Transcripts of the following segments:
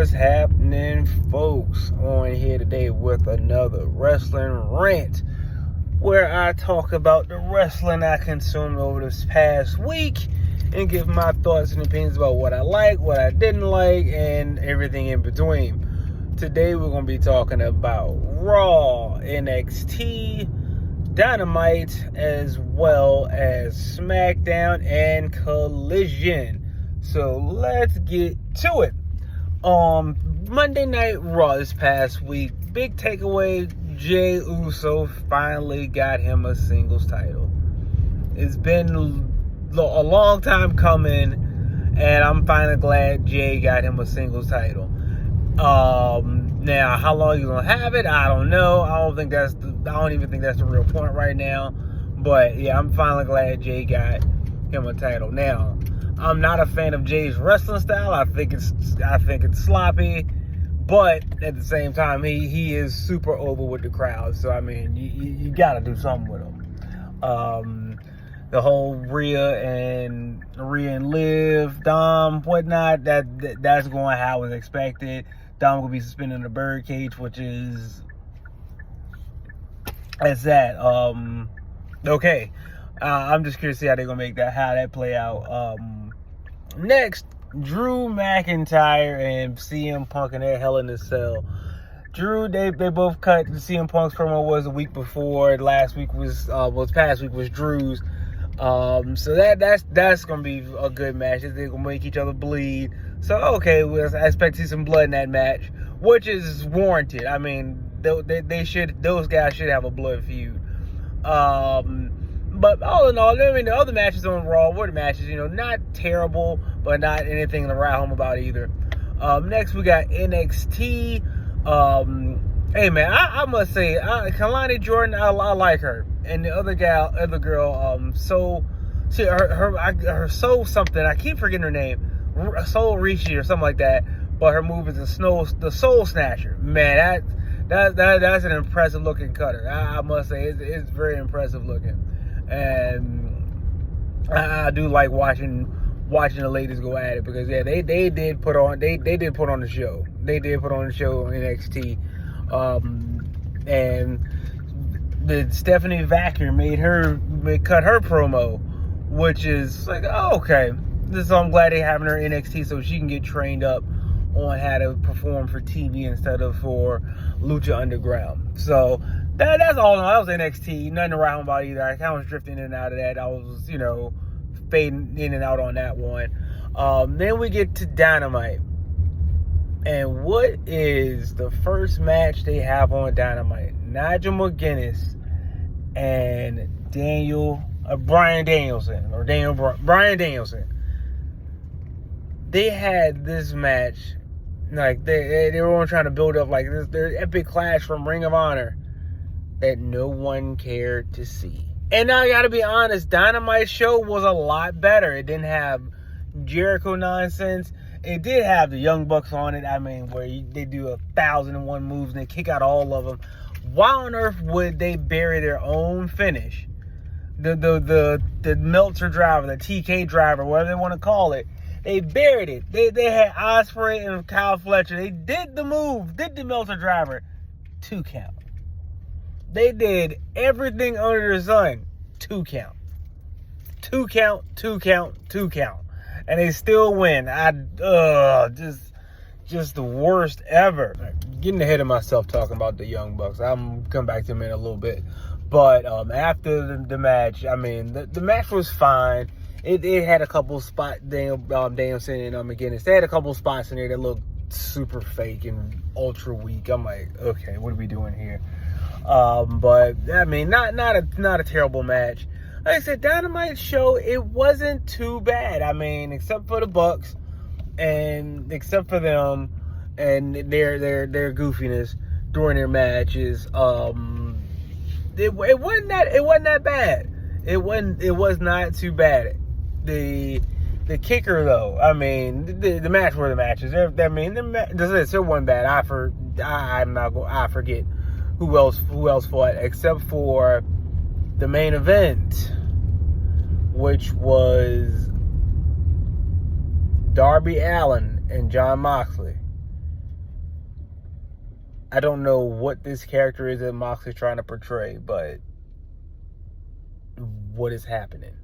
What's happening, folks? On here today with another wrestling rant where I talk about the wrestling I consumed over this past week and give my thoughts and opinions about what I like, what I didn't like, and everything in between. Today we're going to be talking about Raw, NXT, Dynamite, as well as SmackDown and Collision. So let's get to it. Monday Night Raw this past week, big takeaway, Jey Uso finally got him a singles title. It's been a long time coming, and I'm finally glad Jey got him a singles title. Now, how long he's gonna have it, I don't know. I don't even think that's the real point right now. But yeah, I'm finally glad Jey got him a title. Now, I'm not a fan of Jey's wrestling style. I think it's sloppy, but at the same time, he is super over with the crowd. So I mean, you gotta do something with him. The whole Rhea and Liv, Dom, whatnot, that's going how it was expected. Dom will be suspended in the birdcage, which is okay. I'm just curious to see how they're gonna make how that play out. Next, Drew McIntyre and CM Punk in their Hell in a Cell. Drew, they both cut. The CM Punk's promo was a week before. Past week was Drew's. So that's gonna be a good match. They're gonna make each other bleed. So okay, I expect to see some blood in that match, which is warranted. I mean, those guys should have a blood feud. But all in all, I mean, the other matches on Raw were the matches, not terrible, but not anything to write home about either. Next, we got NXT. Hey man, I must say, Kalani Jordan, I like her, and the other girl, her Soul something. I keep forgetting her name, Soul Rishi or something like that. But her move is the Soul Snatcher. Man, that's an impressive looking cutter. I must say, it's very impressive looking. And I do like watching the ladies go at it, because yeah, they did put on the show. They did put on the show on NXT. And the Stephanie Vaquer cut her promo, which is like, oh, okay. So I'm glad they're having her NXT so she can get trained up on how to perform for TV instead of for Lucha Underground. So that's all. That was NXT. Nothing around about either. I kind of was drifting in and out of that. I was, fading in and out on that one. Then we get to Dynamite. And what is the first match they have on Dynamite? Nigel McGuinness and Bryan Danielson. They had this match, like they were all trying to build up like this, their epic clash from Ring of Honor that no one cared to see. And now I gotta be honest, Dynamite show was a lot better. It didn't have Jericho nonsense. It did have the Young Bucks on it. I mean, where they do 1,001 moves and they kick out all of them. Why on earth would they bury their own finish? The Meltzer driver, the TK driver, whatever they want to call it. They buried it. They had Ospreay and Kyle Fletcher. They did the move, did the Meltzer driver. 2 count. They did everything under the sun. 2 count. 2 count, 2 count, 2 count. And they still win. Just the worst ever. Getting ahead of myself talking about the Young Bucks. I'm come back to them in a little bit. But after the match, I mean, the match was fine. It had a couple spots, Danielson and McGuinness. They had a couple spots in there that looked super fake and ultra weak. I'm like, okay, what are we doing here? But I mean, not a terrible match. Like I said, Dynamite show, it wasn't too bad. I mean, except for the Bucks, and except for them and their goofiness during their matches, it wasn't that bad. It was not too bad. The kicker though, I mean, the match were the matches. It wasn't bad. I forget who else fought except for the main event, which was Darby Allin and Jon Moxley. I don't know what this character is that Moxley's trying to portray, but what is happening?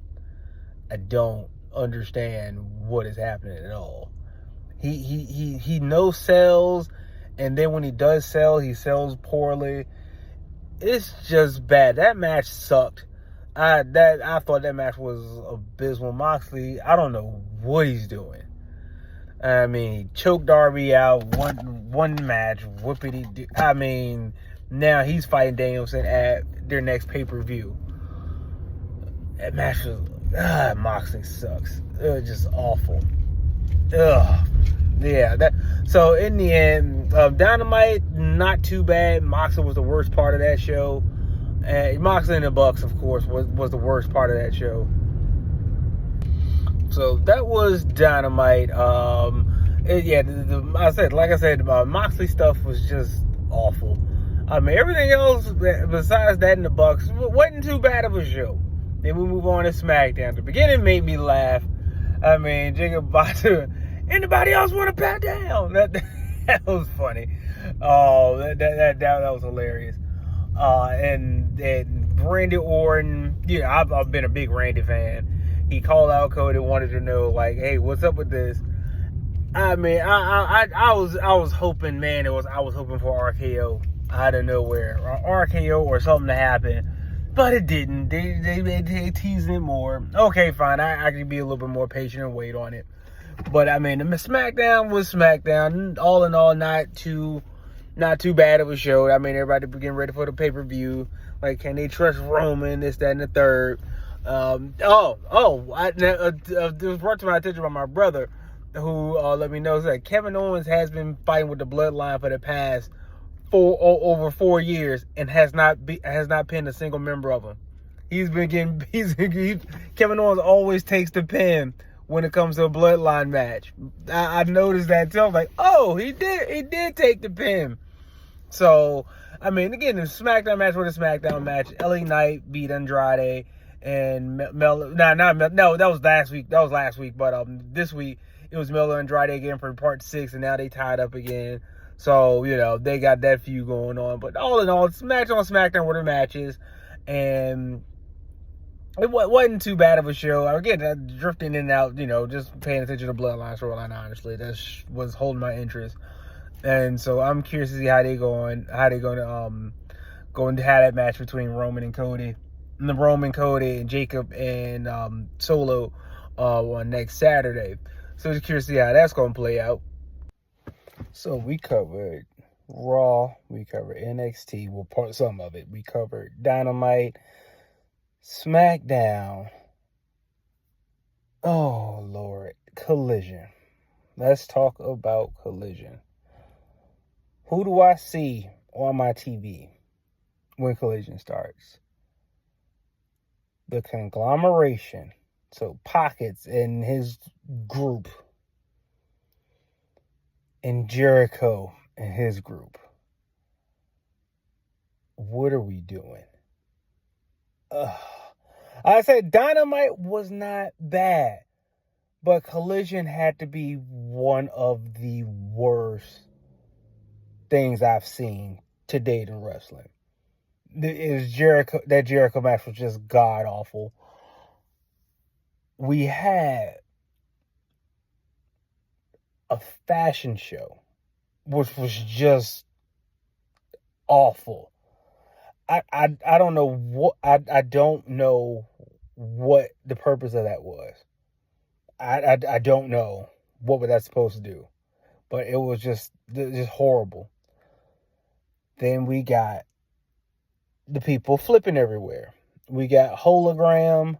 I don't understand what is happening at all. He no sells, and then when he does sell, he sells poorly. It's just bad. That match sucked. I thought that match was abysmal. Moxley, I don't know what he's doing. I mean, he choked Darby out one match. Whoopity. I mean, now he's fighting Danielson at their next pay-per-view. That match was Moxley sucks. It was just awful. Ugh. Yeah. So in the end, Dynamite not too bad. Moxley was the worst part of that show. Moxley and the Bucks, of course, was the worst part of that show. So that was Dynamite. Like I said, Moxley stuff was just awful. I mean, everything else besides that and the Bucks wasn't too bad of a show. Then we move on to SmackDown. The beginning made me laugh. I mean, Jacob Bata, anybody else want to pat down? That was funny. Oh, that was hilarious. And Randy Orton, I've been a big Randy fan. He called out Cody, wanted to know, like, hey, what's up with this? I mean, I was hoping, man, I was hoping for RKO out of nowhere, or RKO or something to happen, but it didn't. They teased it more. Okay, fine, I can be a little bit more patient and wait on it. But I mean, the SmackDown was SmackDown. All in all, not too bad of a show. I mean, everybody getting ready for the pay-per-view. Like, can they trust Roman? This, that, and the third. It was brought to my attention by my brother, who let me know that Kevin Owens has been fighting with the Bloodline for the past over 4 years and has not pinned a single member of them. Kevin Owens always takes the pin when it comes to a Bloodline match. I noticed that too. I was like, oh, he did take the pin. So, I mean, again, the SmackDown match was a SmackDown match. LA Knight beat Andrade. And that was last week. But this week it was Melo and Andrade again for part 6, and now they tied up again. So they got that feud going on. But all in all, it's match on SmackDown were the matches, and it wasn't too bad of a show. Again, drifting in and out, just paying attention to Bloodline storyline. Honestly, that was holding my interest, and so I'm curious to see how they're going to have that match between Roman and Cody. And the Roman, Cody, and Jacob and Solo on next Saturday. So just curious to see how that's going to play out. So we covered Raw, we covered NXT, some of it. We covered Dynamite, SmackDown. Oh, Lord. Collision. Let's talk about Collision. Who do I see on my TV when Collision starts? The conglomeration, so Pockets and his group, and Jericho and his group. What are we doing? I said Dynamite was not bad, but Collision had to be one of the worst things I've seen to date in wrestling. That Jericho match was just god awful. We had a fashion show, which was just awful. I don't know what I don't know what the purpose of that was. I don't know what was that supposed to do, but it was just horrible. Then we got the people flipping everywhere. We got Hologram,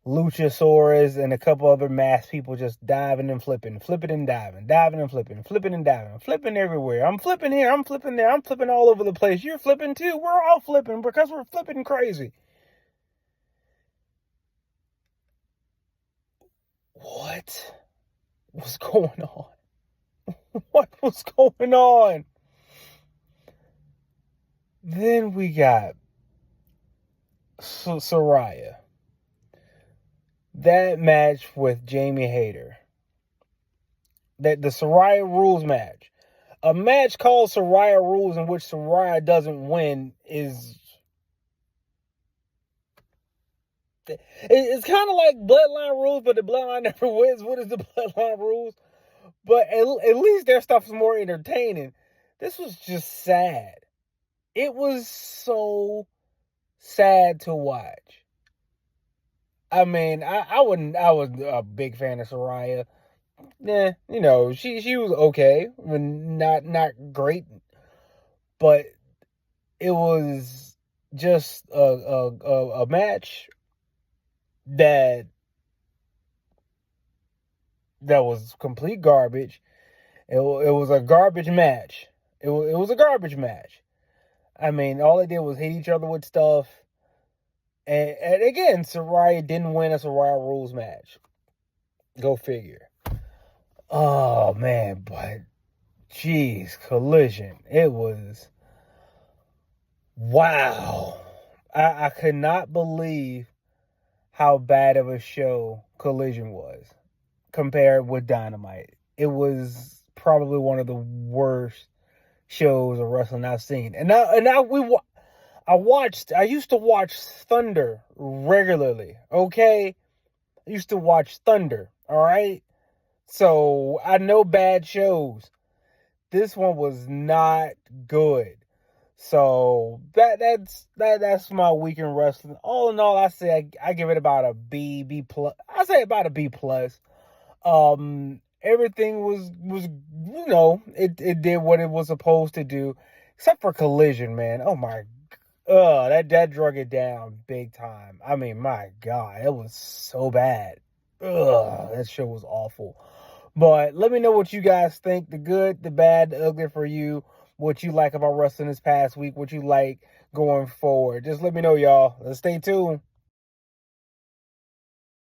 Luchasaurus, and a couple other masked people just diving and flipping and diving and flipping everywhere. I'm flipping here, I'm flipping there, I'm flipping all over the place. You're flipping too. We're all flipping because we're flipping crazy. What was going on? What was going on? Then we got Saraya. That match with Jamie Hayter. The Saraya Rules match. A match called Soraya Rules in which Soraya doesn't win is... It's kind of like Bloodline Rules, but the Bloodline never wins. What is the Bloodline Rules? But at least their stuff is more entertaining. This was just sad. It was so sad to watch. I mean, I was a big fan of Soraya. Yeah, you know, she was okay, not great, but it was just a match that was complete garbage. It was a garbage match. It was a garbage match. I mean, all they did was hit each other with stuff. And again, Soraya didn't win a Soraya Rules match. Go figure. Oh, man, but, geez, Collision. It was, wow. I could not believe how bad of a show Collision was compared with Dynamite. It was probably one of the worst shows of wrestling I've seen. I used to watch Thunder regularly, okay? I used to watch Thunder, all right? So I know bad shows. This one was not good. So that's my week in wrestling. All in all, I say I give it about a B plus. I say about a B plus. Everything was you know, it did what it was supposed to do, except for Collision, man. Oh my, that drug it down big time. I mean, my God, it was so bad. That show was awful. But let me know what you guys think. The good, the bad, the ugly for you. What you like about wrestling this past week. What you like going forward. Just let me know, y'all. Let's stay tuned.